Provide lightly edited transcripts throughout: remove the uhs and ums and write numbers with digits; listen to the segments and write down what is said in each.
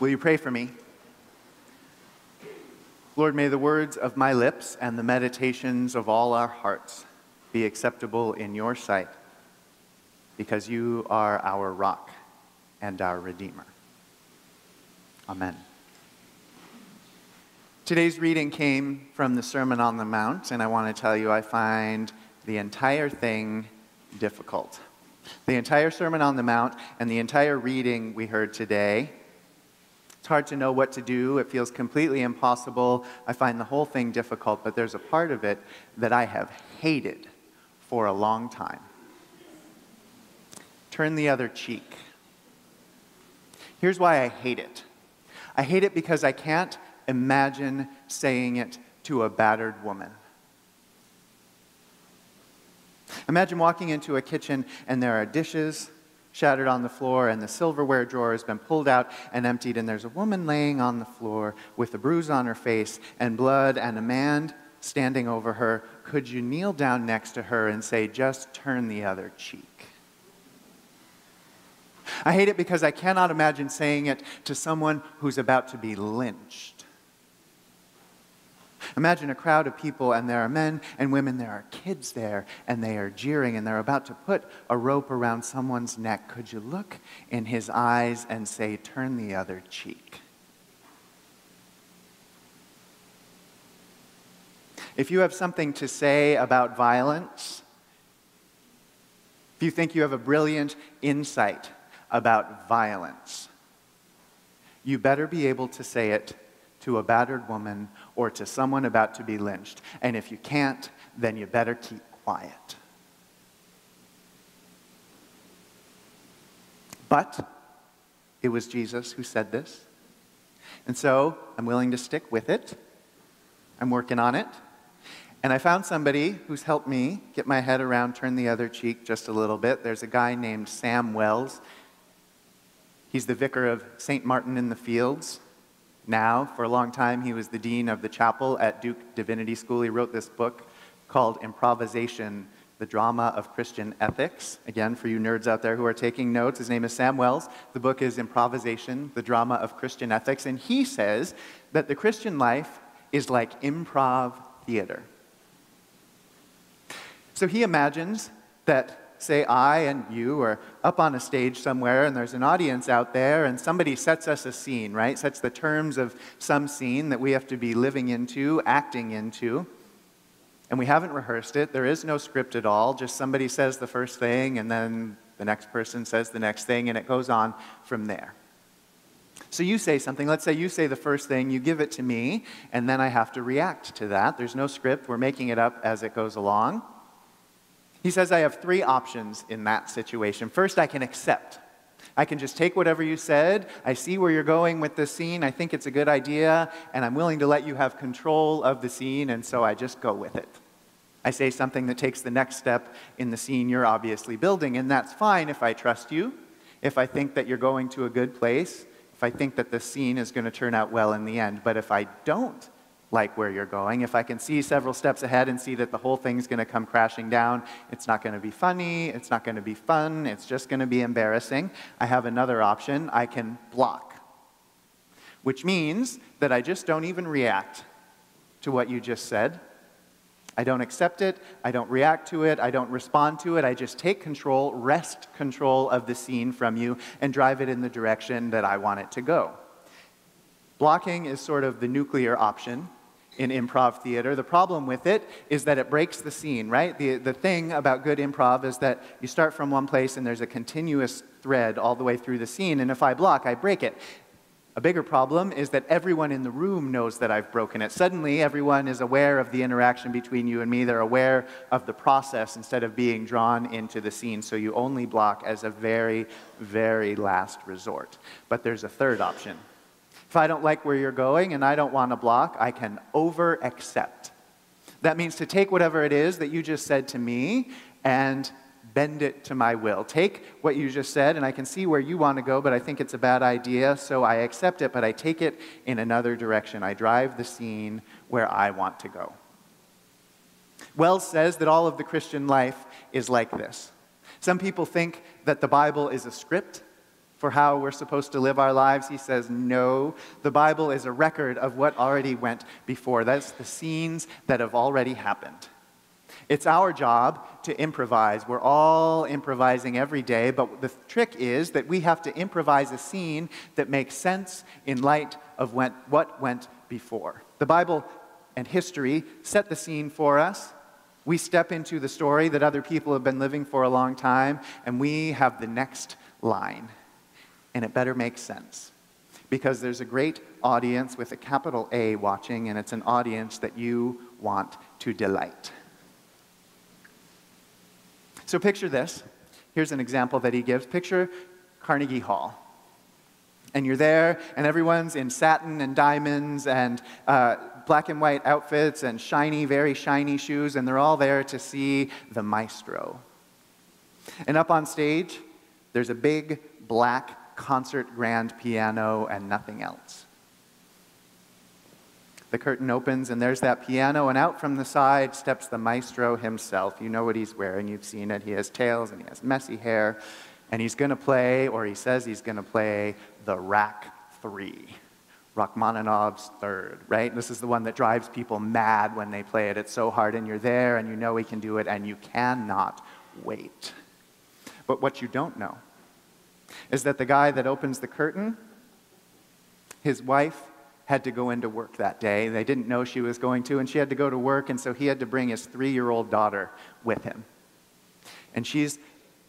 Will you pray for me? Lord, may the words of my lips and the meditations of all our hearts be acceptable in your sight, because you are our rock and our Redeemer. Amen. Today's reading came from the Sermon on the Mount, and I want to tell you I find the entire thing difficult. The entire Sermon on the Mount and the entire reading we heard today, it's hard to know what to do. It feels completely impossible. I find the whole thing difficult, but there's a part of it that I have hated for a long time. Turn the other cheek. Here's why I hate it. I hate it because I can't imagine saying it to a battered woman. Imagine walking into a kitchen and there are dishes shattered on the floor and the silverware drawer has been pulled out and emptied, and there's a woman laying on the floor with a bruise on her face and blood and a man standing over her. Could you kneel down next to her and say, just turn the other cheek? I hate it because I cannot imagine saying it to someone who's about to be lynched. Imagine a crowd of people, and there are men and women, there are kids there, and they are jeering, and they're about to put a rope around someone's neck. Could you look in his eyes and say, turn the other cheek? If you have something to say about violence, if you think you have a brilliant insight about violence, you better be able to say it to a battered woman or to someone about to be lynched. And if you can't, then you better keep quiet. But it was Jesus who said this. And so I'm willing to stick with it. I'm working on it. And I found somebody who's helped me get my head around turn the other cheek just a little bit. There's a guy named Sam Wells. He's the vicar of St. Martin in the Fields. Now, for a long time, he was the dean of the chapel at Duke Divinity School. He wrote this book called Improvisation, the Drama of Christian Ethics. Again, for you nerds out there who are taking notes, his name is Sam Wells. The book is Improvisation, the Drama of Christian Ethics. And he says that the Christian life is like improv theater. So he imagines that, say, I and you are up on a stage somewhere and there's an audience out there and somebody sets us a scene, right? Sets the terms of some scene that we have to be living into, acting into. And we haven't rehearsed it. There is no script at all. Just somebody says the first thing and then the next person says the next thing, and it goes on from there. So you say something. Let's say you say the first thing, you give it to me, and then I have to react to that. There's no script. We're making it up as it goes along. He says I have three options in that situation. First, I can accept. I can just take whatever you said. I see where you're going with this scene. I think it's a good idea, and I'm willing to let you have control of the scene, and so I just go with it. I say something that takes the next step in the scene you're obviously building, and that's fine if I trust you, if I think that you're going to a good place, if I think that the scene is going to turn out well in the end. But if I don't like where you're going, if I can see several steps ahead and see that the whole thing's going to come crashing down, it's not going to be funny, it's not going to be fun, it's just going to be embarrassing, I have another option. I can block, which means that I just don't even react to what you just said. I don't accept it, I don't react to it, I don't respond to it, I just take control, wrest control of the scene from you and drive it in the direction that I want it to go. Blocking is sort of the nuclear option in improv theater. The problem with it is that it breaks the scene, right? The thing about good improv is that you start from one place and there's a continuous thread all the way through the scene, and if I block, I break it. A bigger problem is that everyone in the room knows that I've broken it. Suddenly, everyone is aware of the interaction between you and me. They're aware of the process instead of being drawn into the scene, so you only block as a very, very last resort. But there's a third option. If I don't like where you're going and I don't want to block, I can over-accept. That means to take whatever it is that you just said to me and bend it to my will. Take what you just said, and I can see where you want to go, but I think it's a bad idea, so I accept it, but I take it in another direction. I drive the scene where I want to go. Wells says that all of the Christian life is like this. Some people think that the Bible is a script, for how we're supposed to live our lives. He says, no, the Bible is a record of what already went before. That's the scenes that have already happened. It's our job to improvise. We're all improvising every day, but the trick is that we have to improvise a scene that makes sense in light of what went before. The Bible and history set the scene for us. We step into the story that other people have been living for a long time, and we have the next line. And it better make sense, because there's a great audience with a capital A watching, and it's an audience that you want to delight. So picture this. Here's an example that he gives. Picture Carnegie Hall. And you're there, and everyone's in satin and diamonds and black and white outfits and shiny, very shiny shoes, and they're all there to see the maestro. And up on stage, there's a big black concert grand piano and nothing else. The curtain opens, and there's that piano, and out from the side steps the maestro himself. You know what he's wearing. You've seen it. He has tails, and he has messy hair, and he's going to play, or he says he's going to play, the Rack 3, Rachmaninoff's Third, right? This is the one that drives people mad when they play it. It's so hard, and you're there, and you know he can do it, and you cannot wait. But what you don't know is that the guy that opens the curtain, his wife had to go into work that day. They didn't know she was going to, and she had to go to work, and so he had to bring his 3-year-old daughter with him. And she's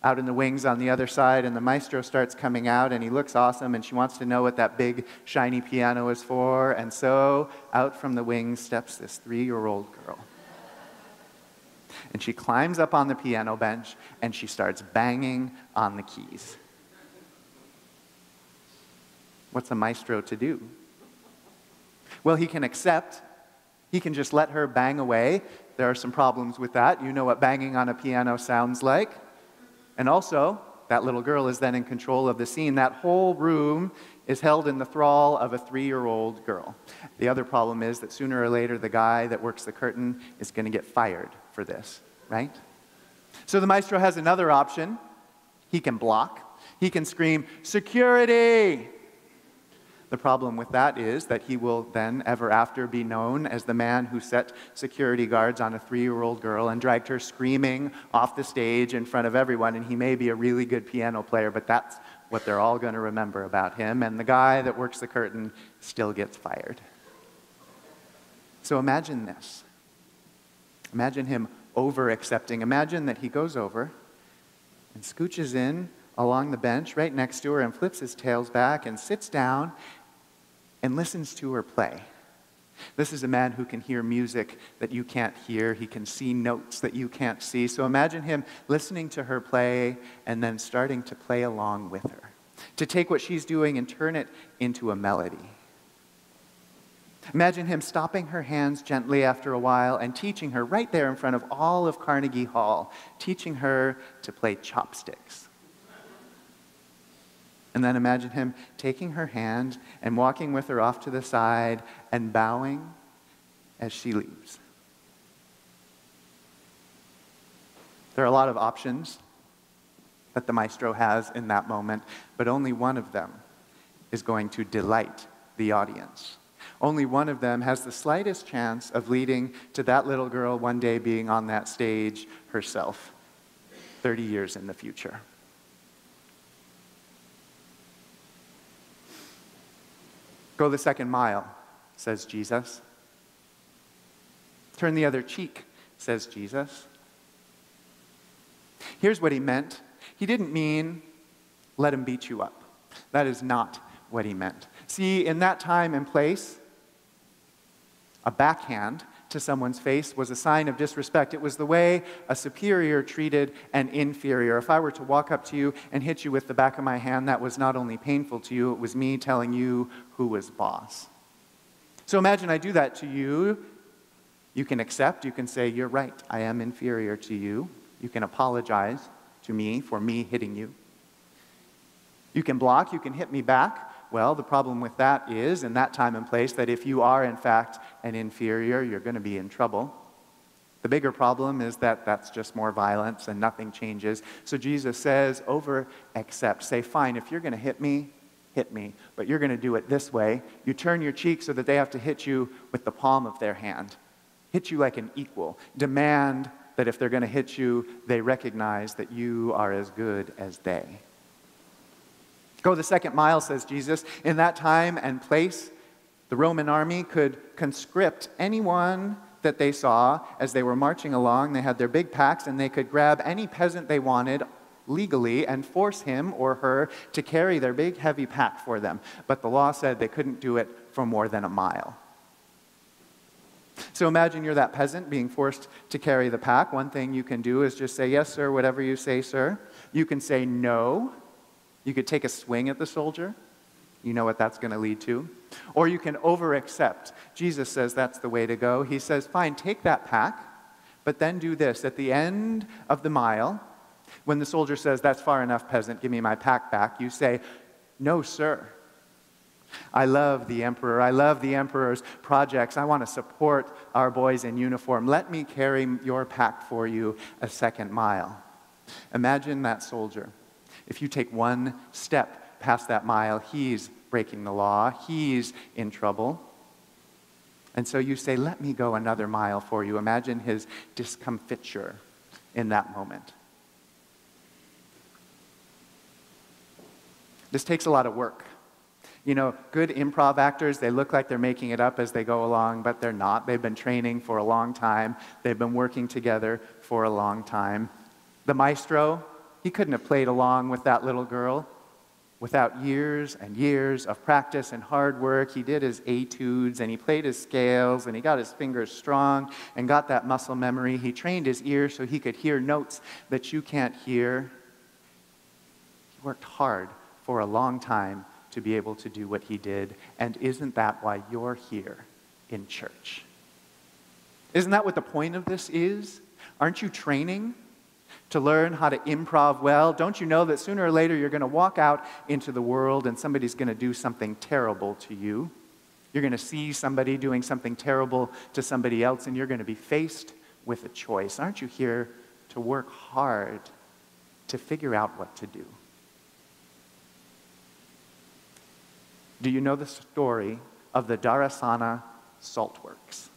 out in the wings on the other side, and the maestro starts coming out, and he looks awesome, and she wants to know what that big, shiny piano is for, and so out from the wings steps this 3-year-old girl. And she climbs up on the piano bench, and she starts banging on the keys. What's a maestro to do? Well, he can accept. He can just let her bang away. There are some problems with that. You know what banging on a piano sounds like. And also, that little girl is then in control of the scene. That whole room is held in the thrall of a 3-year-old girl. The other problem is that sooner or later, the guy that works the curtain is going to get fired for this, right? So the maestro has another option. He can block. He can scream, "Security!" The problem with that is that he will then, ever after, be known as the man who set security guards on a 3-year-old girl and dragged her screaming off the stage in front of everyone. And he may be a really good piano player, but that's what they're all going to remember about him. And the guy that works the curtain still gets fired. So imagine this. Imagine him over-accepting. Imagine that he goes over and scooches in along the bench right next to her and flips his tails back and sits down and listens to her play. This is a man who can hear music that you can't hear. He can see notes that you can't see. So imagine him listening to her play and then starting to play along with her, to take what she's doing and turn it into a melody. Imagine him stopping her hands gently after a while and teaching her right there in front of all of Carnegie Hall, teaching her to play chopsticks. And then imagine him taking her hand and walking with her off to the side and bowing as she leaves. There are a lot of options that the maestro has in that moment, but only one of them is going to delight the audience. Only one of them has the slightest chance of leading to that little girl one day being on that stage herself, 30 years in the future. Go the second mile, says Jesus. Turn the other cheek, says Jesus. Here's what he meant. He didn't mean, let him beat you up. That is not what he meant. See, in that time and place, a backhand to someone's face was a sign of disrespect. It was the way a superior treated an inferior. If I were to walk up to you and hit you with the back of my hand, that was not only painful to you, it was me telling you who was boss. So imagine I do that to you. You can accept, you can say, you're right, I am inferior to you. You can apologize to me for me hitting you. You can block, you can hit me back. Well, the problem with that is, in that time and place, that if you are in fact an inferior, you're going to be in trouble. The bigger problem is that that's just more violence and nothing changes. So Jesus says, accept. Say, fine, if you're going to hit me, but you're going to do it this way. You turn your cheek so that they have to hit you with the palm of their hand. Hit you like an equal. Demand that if they're going to hit you, they recognize that you are as good as they. Go the second mile, says Jesus. In that time and place, the Roman army could conscript anyone that they saw as they were marching along. They had their big packs, and they could grab any peasant they wanted legally and force him or her to carry their big heavy pack for them. But the law said they couldn't do it for more than a mile. So imagine you're that peasant being forced to carry the pack. One thing you can do is just say, yes, sir, whatever you say, sir. You can say no. You could take a swing at the soldier. You know what that's going to lead to. Or you can over-accept. Jesus says that's the way to go. He says, fine, take that pack, but then do this. At the end of the mile, when the soldier says, that's far enough, peasant, give me my pack back, you say, no, sir. I love the emperor. I love the emperor's projects. I want to support our boys in uniform. Let me carry your pack for you a second mile. Imagine that soldier. If you take one step past that mile, he's breaking the law. He's in trouble. And so you say, let me go another mile for you. Imagine his discomfiture in that moment. This takes a lot of work. You know, good improv actors, they look like they're making it up as they go along, but they're not. They've been training for a long time. They've been working together for a long time. The maestro, he couldn't have played along with that little girl without years and years of practice and hard work. He did his etudes, and he played his scales, and he got his fingers strong and got that muscle memory. He trained his ears so he could hear notes that you can't hear. He worked hard for a long time to be able to do what he did. And isn't that why you're here in church? Isn't that what the point of this is? Aren't you training to learn how to improv well? Don't you know that sooner or later you're going to walk out into the world and somebody's going to do something terrible to you? You're going to see somebody doing something terrible to somebody else, and you're going to be faced with a choice. Aren't you here to work hard to figure out what to do? Do you know the story of the Dharasana Salt Works?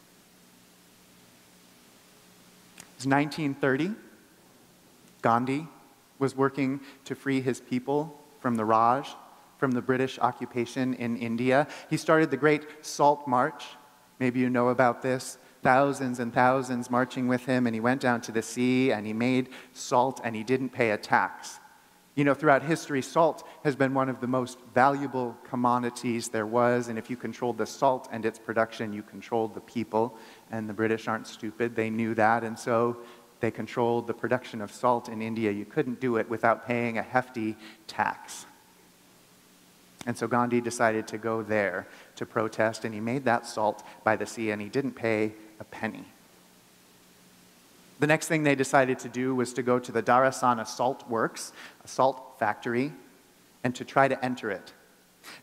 It was 1930. Gandhi was working to free his people from the Raj, from the British occupation in India. He started the Great Salt March. Maybe you know about this. Thousands and thousands marching with him, and he went down to the sea, and he made salt, and he didn't pay a tax. You know, throughout history, salt has been one of the most valuable commodities there was, and if you controlled the salt and its production, you controlled the people, and the British aren't stupid. They knew that, and so they controlled the production of salt in India. You couldn't do it without paying a hefty tax. And so Gandhi decided to go there to protest, and he made that salt by the sea, and he didn't pay a penny. The next thing they decided to do was to go to the Dharasana Salt Works, a salt factory, and to try to enter it.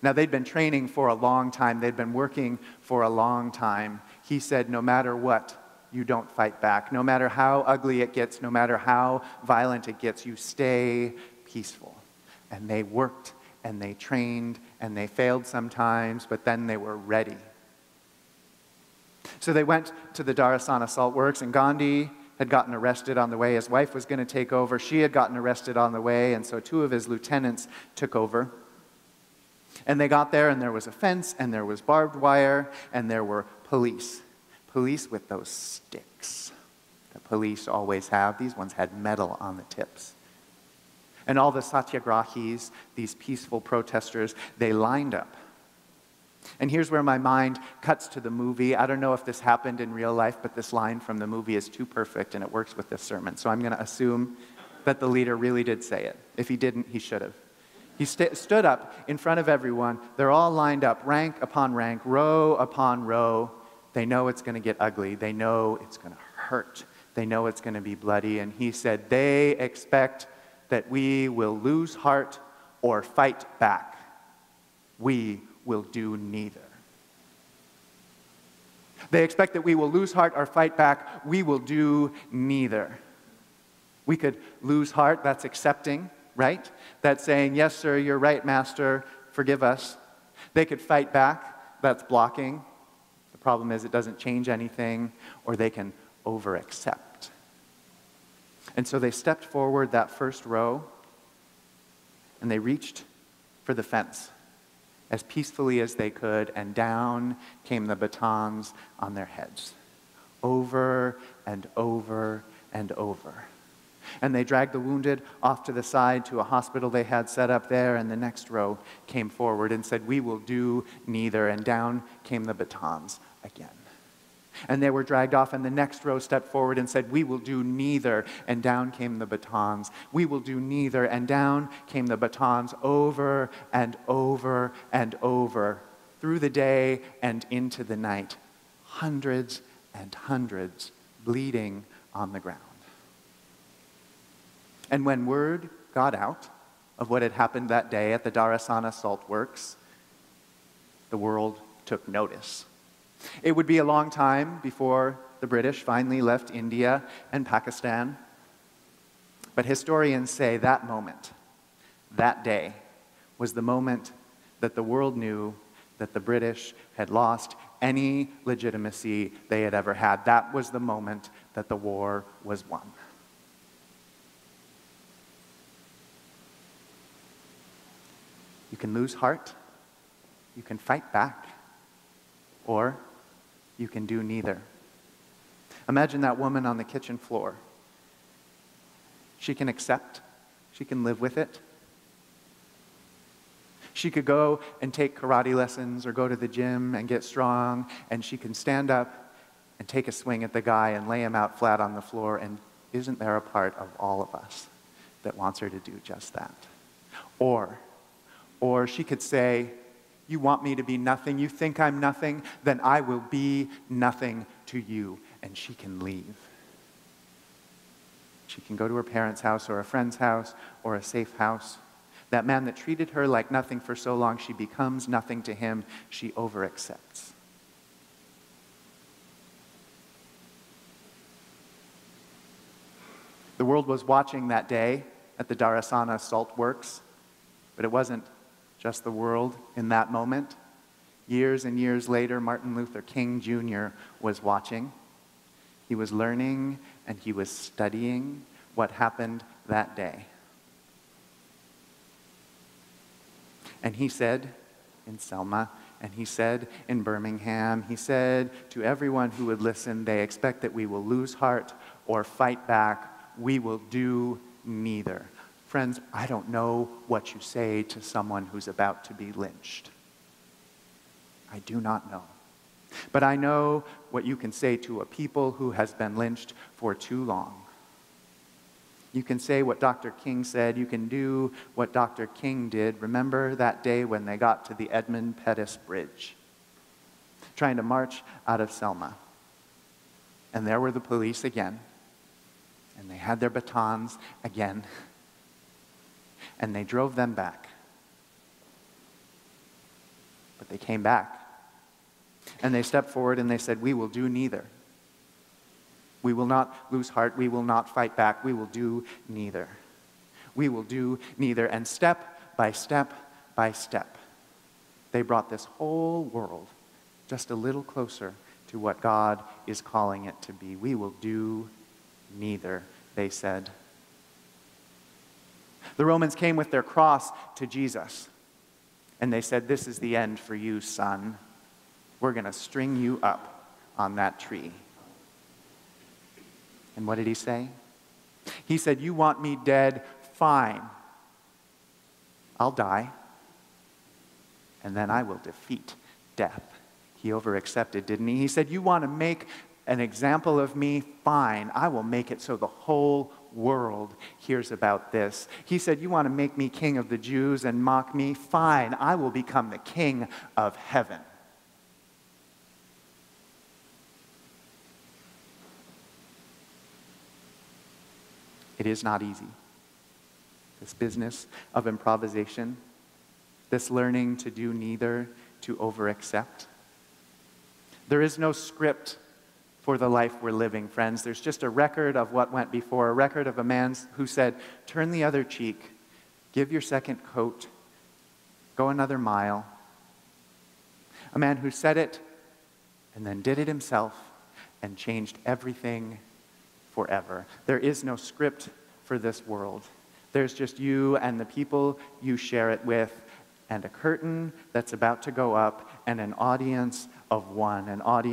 Now, they'd been training for a long time. They'd been working for a long time. He said, no matter what, you don't fight back. No matter how ugly it gets, no matter how violent it gets, you stay peaceful. And they worked, and they trained, and they failed sometimes, but then they were ready. So they went to the Dharasana Salt Works, and Gandhi had gotten arrested on the way. His wife was going to take over. She had gotten arrested on the way, and so two of his lieutenants took over. And they got there, and there was a fence, and there was barbed wire, and there were police. Police with those sticks that police always have. These ones had metal on the tips. And all the satyagrahis, these peaceful protesters, they lined up. And here's where my mind cuts to the movie. I don't know if this happened in real life, but this line from the movie is too perfect, and it works with this sermon. So I'm going to assume that the leader really did say it. If he didn't, he should have. He stood up in front of everyone. They're all lined up, rank upon rank, row upon row. They know it's going to get ugly. They know it's going to hurt. They know it's going to be bloody. And he said, they expect that we will lose heart or fight back. We will do neither. They expect that we will lose heart or fight back. We will do neither. We could lose heart, that's accepting, right? That's saying, yes, sir, you're right, master, forgive us. They could fight back, that's blocking. The problem is it doesn't change anything. Or they can over-accept. And so they stepped forward that first row, and they reached for the fence as peacefully as they could, and down came the batons on their heads, over and over and over. And they dragged the wounded off to the side to a hospital they had set up there, and the next row came forward and said, we will do neither, and down came the batons again. And they were dragged off, and the next row stepped forward and said, we will do neither, and down came the batons. We will do neither, and down came the batons over and over and over, through the day and into the night, hundreds and hundreds bleeding on the ground. And when word got out of what had happened that day at the Darasana Salt Works, the world took notice. It would be a long time before the British finally left India and Pakistan. But historians say that moment, that day, was the moment that the world knew that the British had lost any legitimacy they had ever had. That was the moment that the war was won. You can lose heart, you can fight back, or you can do neither. Imagine that woman on the kitchen floor. She can accept, she can live with it. She could go and take karate lessons or go to the gym and get strong, and she can stand up and take a swing at the guy and lay him out flat on the floor, and isn't there a part of all of us that wants her to do just that? Or she could say, you want me to be nothing, you think I'm nothing, then I will be nothing to you, and she can leave. She can go to her parents' house or a friend's house or a safe house. That man that treated her like nothing for so long, she becomes nothing to him. She over-accepts. The world was watching that day at the Darasana Salt Works, but it wasn't just the world in that moment. Years and years later, Martin Luther King Jr. was watching. He was learning and he was studying what happened that day. And he said in Selma, and he said in Birmingham, he said to everyone who would listen, they expect that we will lose heart or fight back. We will do neither. Friends, I don't know what you say to someone who's about to be lynched. I do not know. But I know what you can say to a people who has been lynched for too long. You can say what Dr. King said. You can do what Dr. King did. Remember that day when they got to the Edmund Pettus Bridge, trying to march out of Selma. And there were the police again. And they had their batons again. And they drove them back. But they came back. And they stepped forward and they said, we will do neither. We will not lose heart. We will not fight back. We will do neither. We will do neither. And step by step by step, they brought this whole world just a little closer to what God is calling it to be. We will do neither, they said. The Romans came with their cross to Jesus, and they said, this is the end for you, son. We're going to string you up on that tree. And what did he say? He said, you want me dead? Fine. I'll die. And then I will defeat death. He over-accepted, didn't he? He said, you want to make an example of me? Fine. I will make it so the whole world hears about this. He said, you want to make me king of the Jews and mock me? Fine. I will become the king of heaven. It is not easy. This business of improvisation, this learning to do neither, to over-accept. There is no script for the life we're living, friends. There's just a record of what went before, a record of a man who said, turn the other cheek, give your second coat, go another mile. A man who said it and then did it himself and changed everything forever. There is no script for this world. There's just you and the people you share it with, and a curtain that's about to go up, and an audience of one, an audience